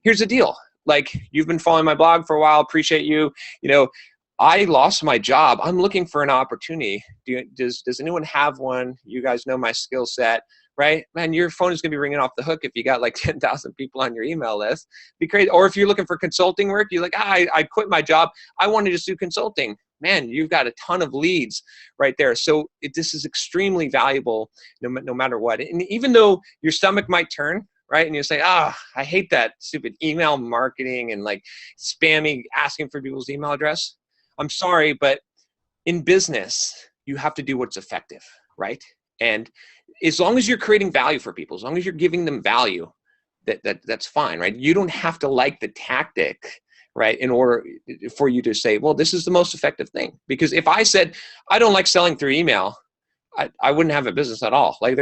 here's the deal. Like, you've been following my blog for a while, appreciate you. I lost my job. I'm looking for an opportunity. Does anyone have one? You guys know my skill set, right? Man, your phone is going to be ringing off the hook if you got like 10,000 people on your email list. Be crazy. Or if you're looking for consulting work, you're like, I quit my job. I want to just do consulting. Man, you've got a ton of leads right there. So this is extremely valuable no matter what. And even though your stomach might turn, right? And you say, I hate that stupid email marketing and like spammy asking for people's email address. I'm sorry, but in business, you have to do what's effective, right? And as long as you're creating value for people, as long as you're giving them value, that's fine, right? You don't have to like the tactic, right, in order for you to say, well, this is the most effective thing. Because if I said, I don't like selling through email, I wouldn't have a business at all. Like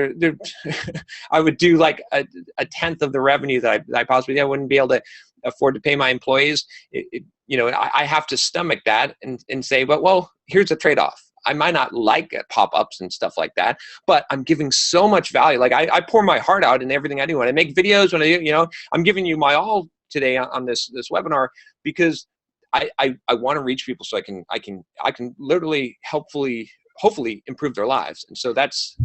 I would do like a tenth of the revenue that I possibly did. I wouldn't be able to afford to pay my employees. I have to stomach that and say, well, here's a trade-off. I might not like pop-ups and stuff like that, but I'm giving so much value. Like I pour my heart out in everything I do. When I make videos, when I'm giving you my all today on this webinar, because I want to reach people so I can literally hopefully improve their lives. And so that's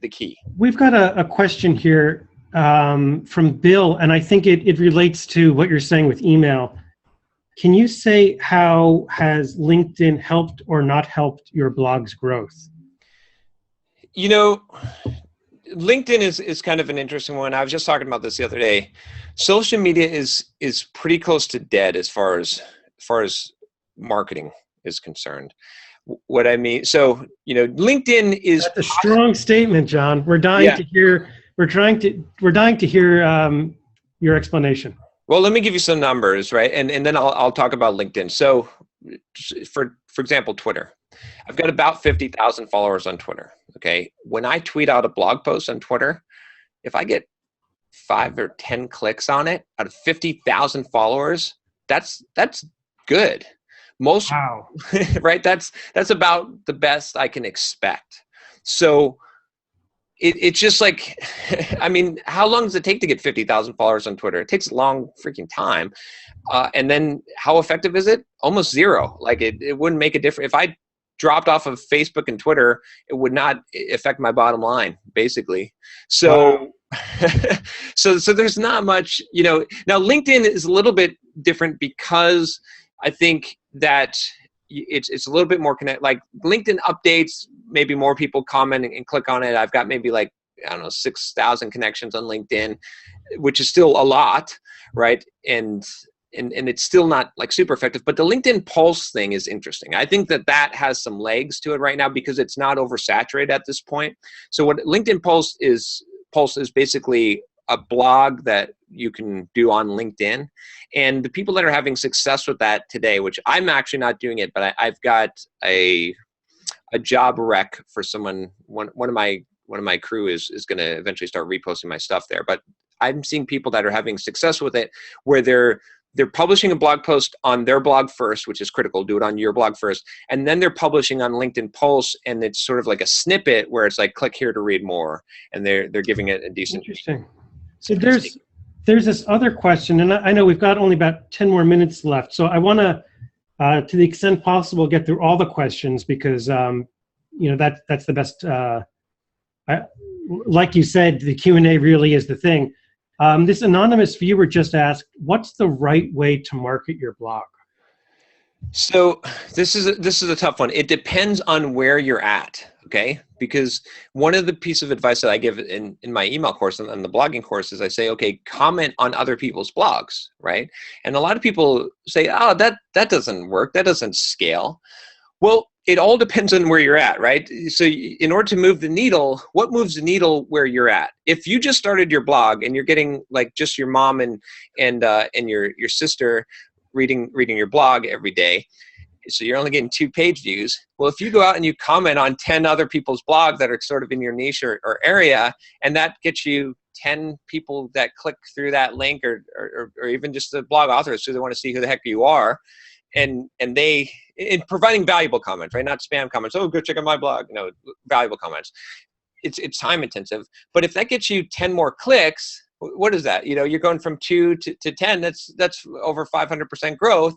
the key. We've got a question here from Bill, and I think it relates to what you're saying with email. Can you say how has LinkedIn helped or not helped your blog's growth? LinkedIn is kind of an interesting one. I was just talking about this the other day. Social media is pretty close to dead as far as marketing is concerned. What I mean, so LinkedIn is. That's a strong statement, John. We're dying to hear. We're dying to hear your explanation. Well, let me give you some numbers, right? And then I'll talk about LinkedIn. So for example, Twitter. I've got about 50,000 followers on Twitter, okay? When I tweet out a blog post on Twitter, if I get 5 or 10 clicks on it out of 50,000 followers, that's good. Wow. Right? That's about the best I can expect. So it's just like, I mean, how long does it take to get 50,000 followers on Twitter? It takes a long freaking time. And then how effective is it? Almost zero. Like it wouldn't make a difference. If I dropped off of Facebook and Twitter, it would not affect my bottom line, basically. So, wow. so there's not much, now LinkedIn is a little bit different because I think that it's a little bit more connected. Like LinkedIn updates, maybe more people comment and click on it. I've got maybe 6,000 connections on LinkedIn, which is still a lot, right? And it's still not like super effective. But the LinkedIn Pulse thing is interesting. I think that has some legs to it right now because it's not oversaturated at this point. So what LinkedIn Pulse is basically a blog that you can do on LinkedIn. And the people that are having success with that today, which I'm actually not doing it, but I've got a job rec for someone. One of my crew is going to eventually start reposting my stuff there. But I'm seeing people that are having success with it where they're publishing a blog post on their blog first, which is critical. Do it on your blog first. And then they're publishing on LinkedIn Pulse, and it's sort of like a snippet where it's like, click here to read more. And they're giving it a decent. Interesting. So there's this other question, and I know we've got only about 10 more minutes left. So I want to the extent possible, get through all the questions because, that's the best. Like you said, the Q&A really is the thing. This anonymous viewer just asked, what's the right way to market your blog? So this is a tough one. It depends on where you're at, okay? Because one of the pieces of advice that I give in my email course and the blogging course is I say, okay, comment on other people's blogs, right? And a lot of people say, oh, that doesn't work. That doesn't scale. Well, it all depends on where you're at, right? So in order to move the needle, what moves the needle where you're at? If you just started your blog and you're getting like just your mom and your sister reading your blog every day, so you're only getting 2 page views. Well, if you go out and you comment on 10 other people's blogs that are sort of in your niche or area, and that gets you 10 people that click through that link or even just the blog authors who they want to see who the heck you are, and they in providing valuable comments, right? Not spam comments. Oh, go check out my blog. Valuable comments. It's time intensive. But if that gets you 10 more clicks, what is that? You're going from 2 to 10. That's over 500% growth.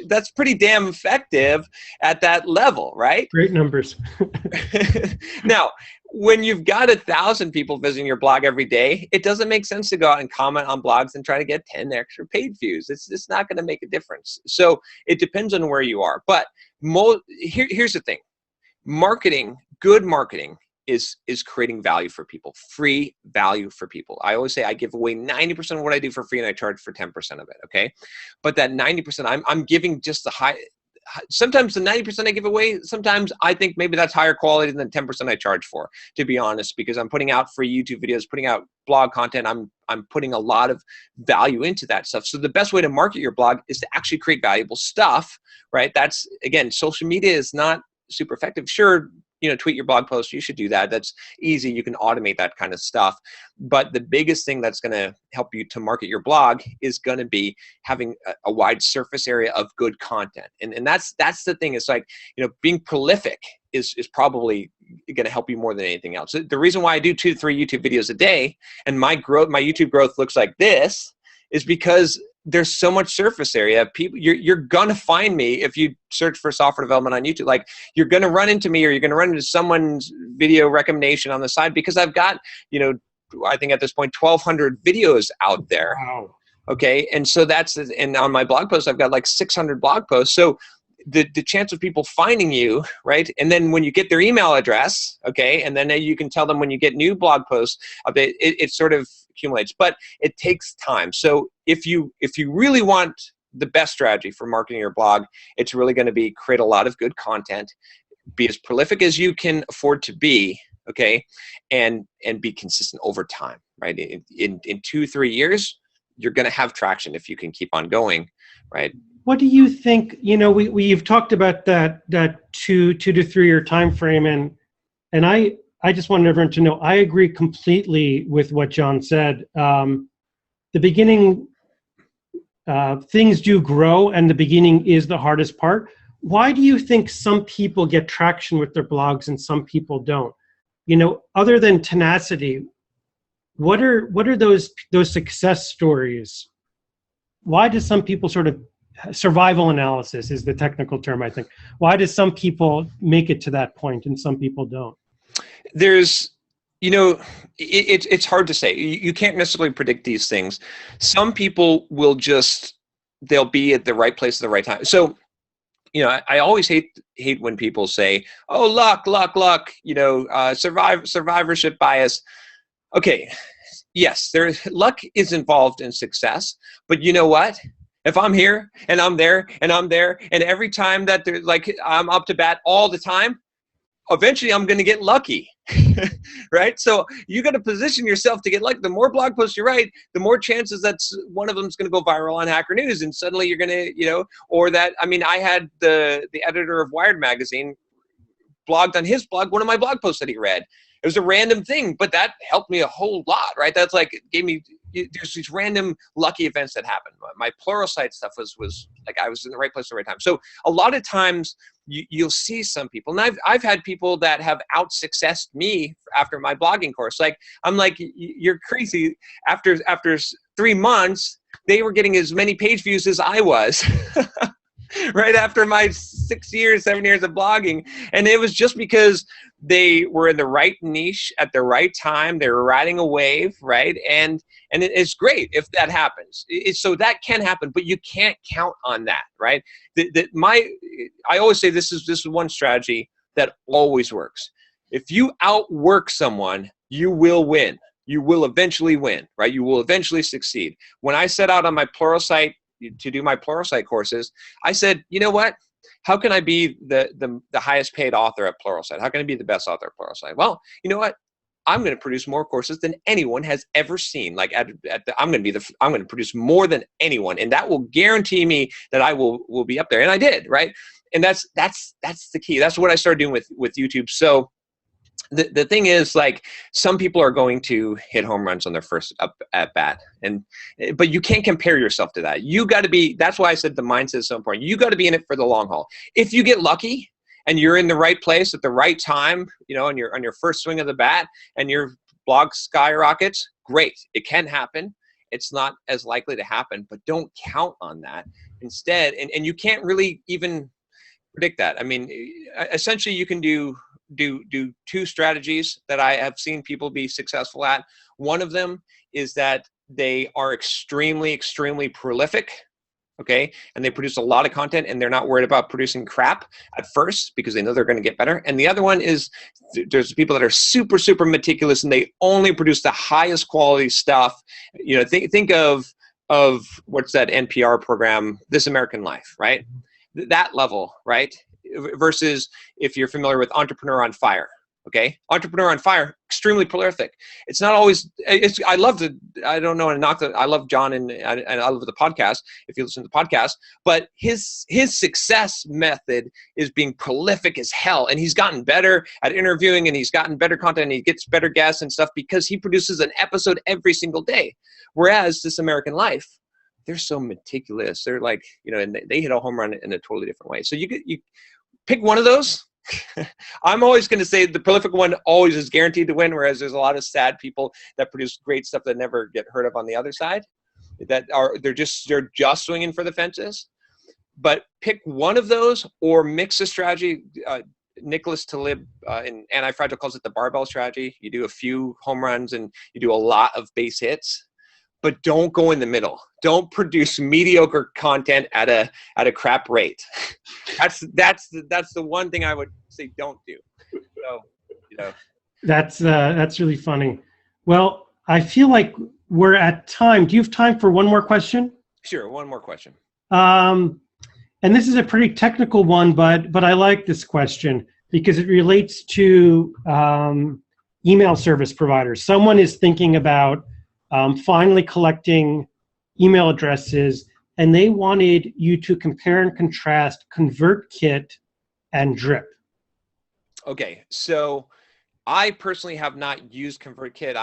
That's pretty damn effective at that level, right? Great numbers. Now, when you've got 1,000 people visiting your blog every day, it doesn't make sense to go out and comment on blogs and try to get 10 extra page views. It's not going to make a difference. So it depends on where you are. But here's the thing. Good marketing is creating value for people, free value for people. I always say I give away 90% of what I do for free and I charge for 10% of it, okay? But that 90%, I'm giving just the high. Sometimes the 90% I give away, sometimes I think maybe that's higher quality than the 10% I charge for, to be honest, because I'm putting out free YouTube videos, putting out blog content. I'm putting a lot of value into that stuff. So the best way to market your blog is to actually create valuable stuff, right? That's, again, social media is not super effective. Sure, tweet your blog post. You should do that. That's easy. You can automate that kind of stuff. But the biggest thing that's going to help you to market your blog is going to be having a wide surface area of good content. And that's the thing. It's like, being prolific is probably going to help you more than anything else. The reason why I do 2 to 3 YouTube videos a day and my YouTube growth looks like this is because there's so much surface area. People, you're gonna find me if you search for software development on YouTube. Like, you're gonna run into me, or you're gonna run into someone's video recommendation on the side, because I've got, I think at this point 1,200 videos out there. Wow. Okay, and so and on my blog post, I've got like 600 blog posts. So the chance of people finding you, right? And then when you get their email address, okay, and then you can tell them when you get new blog posts, it sort of accumulates, but it takes time. So if you really want the best strategy for marketing your blog, it's really going to be create a lot of good content, be as prolific as you can afford to be, okay, and be consistent over time, right? In 2-3 years, you're going to have traction if you can keep on going, right? What do you think? We've talked about that 2 to 3 year time frame, and I just wanted everyone to know I agree completely with what John said. The beginning, things do grow, and the beginning is the hardest part. Why do you think some people get traction with their blogs and some people don't? Other than tenacity, what are those success stories? Why do some people sort of survival analysis is the technical term, I think. Why do some people make it to that point and some people don't? There's, it's hard to say. You can't necessarily predict these things. Some people will they'll be at the right place at the right time. So, I always hate when people say, "Oh, luck, survivorship bias." Okay, yes, luck is involved in success, but you know what? If I'm here and I'm there and I'm there, and every time that I'm up to bat all the time, eventually I'm going to get lucky, right? So you got to position yourself to get lucky. The more blog posts you write, the more chances that one of them is going to go viral on Hacker News, and suddenly you're going to, or that. I mean, I had the editor of Wired magazine blogged on his blog one of my blog posts that he read. It was a random thing, but that helped me a whole lot, right? That's like, it gave me, there's these random lucky events that happened. My Pluralsight stuff was like, I was in the right place at the right time. So a lot of times you'll see some people, and I've had people that have out-successed me after my blogging course. Like, I'm like, you're crazy. After 3 months, they were getting as many page views as I was. Right after my 7 years of blogging. And it was just because they were in the right niche at the right time. They were riding a wave, right? And it's great if that happens. So that can happen, but you can't count on that, right? I always say this is one strategy that always works. If you outwork someone, you will win. You will eventually win, right? You will eventually succeed. When I set out on my Pluralsight to do my Pluralsight courses, I said, you know what? How can I be the highest paid author at Pluralsight? How can I be the best author at Pluralsight? Well, you know what? I'm going to produce more courses than anyone has ever seen. Like I'm going to produce more than anyone, and that will guarantee me that I will be up there. And I did, right? And that's the key. That's what I started doing with YouTube. So the thing is, like, some people are going to hit home runs on their first up at bat, but you can't compare yourself to that. You got to be. That's why I said the mindset is so important. You got to be in it for the long haul. If you get lucky and you're in the right place at the right time, on your first swing of the bat, and your blog skyrockets, great. It can happen. It's not as likely to happen, but don't count on that. Instead, and you can't really even predict that. I mean, essentially you can do two strategies that I have seen people be successful at. One of them is that they are extremely prolific, okay? And they produce a lot of content, and they're not worried about producing crap at first because they know they're going to get better. And the other one is there's people that are super meticulous, and they only produce the highest quality stuff. You know, think of what's that NPR program, This American Life, right? That level, right? Versus if you're familiar with Entrepreneur on Fire, okay? Entrepreneur on Fire, extremely prolific. It's not always, I love I love John and I love the podcast, if you listen to the podcast, but his success method is being prolific as hell. And he's gotten better at interviewing, and he's gotten better content, and he gets better guests and stuff because he produces an episode every single day. Whereas This American Life, they're so meticulous. They're like, you know, and they hit a home run in a totally different way. So you pick one of those. I'm always going to say the prolific one always is guaranteed to win, whereas there's a lot of sad people that produce great stuff that never get heard of on the other side. They're just swinging for the fences. But pick one of those, or mix a strategy. Nicholas Taleb in Anti-Fragile calls it the barbell strategy. You do a few home runs and you do a lot of base hits, but don't go in the middle. Don't produce mediocre content at a crap rate. That's the one thing I would say don't do. So, you know. That's really funny. Well, I feel like we're at time. Do you have time for one more question? Sure, one more question. And this is a pretty technical one, but I like this question because it relates to email service providers. Someone is thinking about finally collecting email addresses, and they wanted you to compare and contrast ConvertKit and Drip. Okay, so I personally have not used ConvertKit.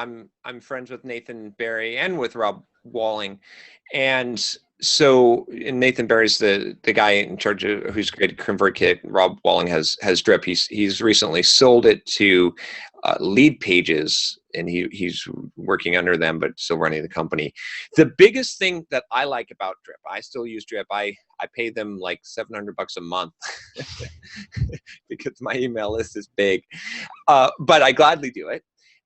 I'm friends with Nathan Barry and with Rob Walling, and so Nathan Barry's the guy in charge of who's created ConvertKit. Rob Walling has Drip. He's recently sold it to Lead Pages, and he's working under them, but still running the company. The biggest thing that I like about Drip, I still use Drip. I pay them like $700 a month because my email list is big, but I gladly do it.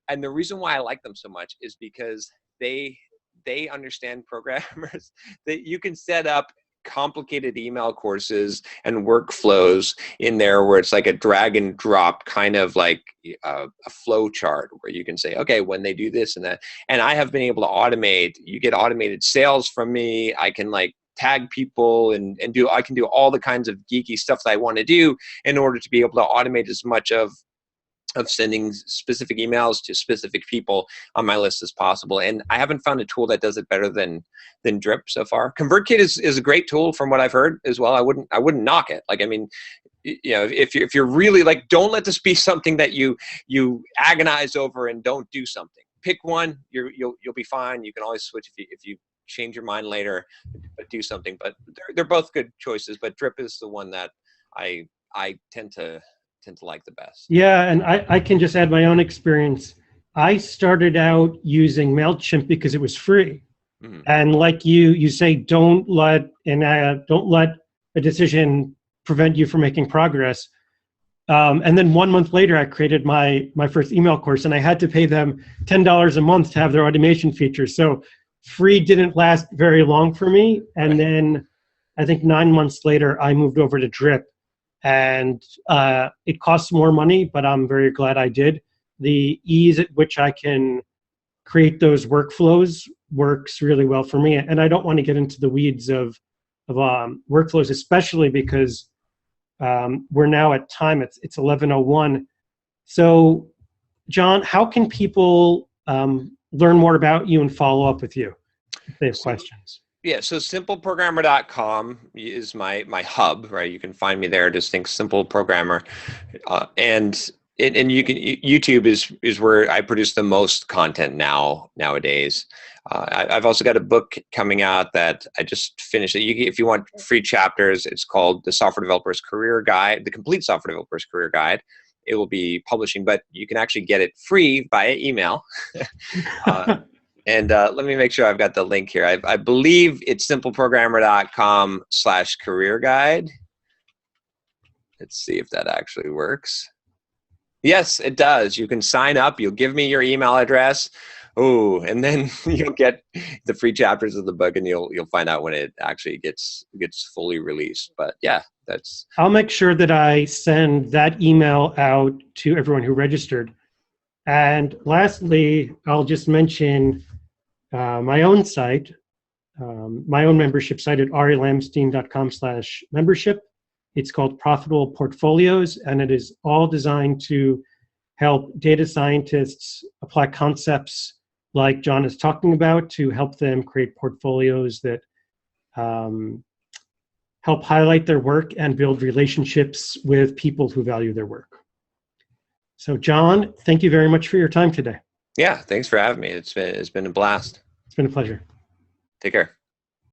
And the reason why I like them so much is because they understand programmers that you can set up complicated email courses and workflows in there where it's like a drag and drop kind of like a flow chart where you can say, okay, when they do this and that, and I have been able to automate, you get automated sales from me. I can like tag people and I can do all the kinds of geeky stuff that I want to do in order to be able to automate as much of sending specific emails to specific people on my list as possible. And I haven't found a tool that does it better than Drip so far. ConvertKit is a great tool from what I've heard as well. I wouldn't knock it. Like, I mean, you know, if you're really like, don't let this be something that you agonize over and don't do something. Pick one, you'll be fine. You can always switch if you change your mind later, but do something. But they're both good choices, but Drip is the one that I tend to like the best. Yeah, and I can just add my own experience. I started out using MailChimp because it was free. Mm-hmm. And like you say, don't let a decision prevent you from making progress. And then 1 month later, I created my first email course, and I had to pay them $10 a month to have their automation features. So free didn't last very long for me. And then I think 9 months later, I moved over to Drip. And it costs more money, but I'm very glad I did. The ease at which I can create those workflows works really well for me. And I don't want to get into the weeds of workflows, especially because we're now at time. It's 11:01. So, John, how can people learn more about you and follow up with you if they have questions? Yeah, so simpleprogrammer.com is my hub, right? You can find me there. Just think Simple Programmer, and you can YouTube is where I produce the most content nowadays. I've also got a book coming out that I just finished. If you want free chapters, it's called The Software Developer's Career Guide, the Complete Software Developer's Career Guide. it will be publishing, but you can actually get it free via email. And let me make sure I've got the link here. I believe it's simpleprogrammer.com/career guide. Let's see if that actually works. Yes, it does. You can sign up. You'll give me your email address. Oh, and then you'll get the free chapters of the book, and you'll find out when it actually gets fully released. But yeah, that's. I'll make sure that I send that email out to everyone who registered. And lastly, I'll just mention my own site, my own membership site at arilamstein.com/membership. It's called Profitable Portfolios, and it is all designed to help data scientists apply concepts like John is talking about to help them create portfolios that help highlight their work and build relationships with people who value their work. So John, thank you very much for your time today. Yeah, thanks for having me. It's been a blast. It's been a pleasure. Take care.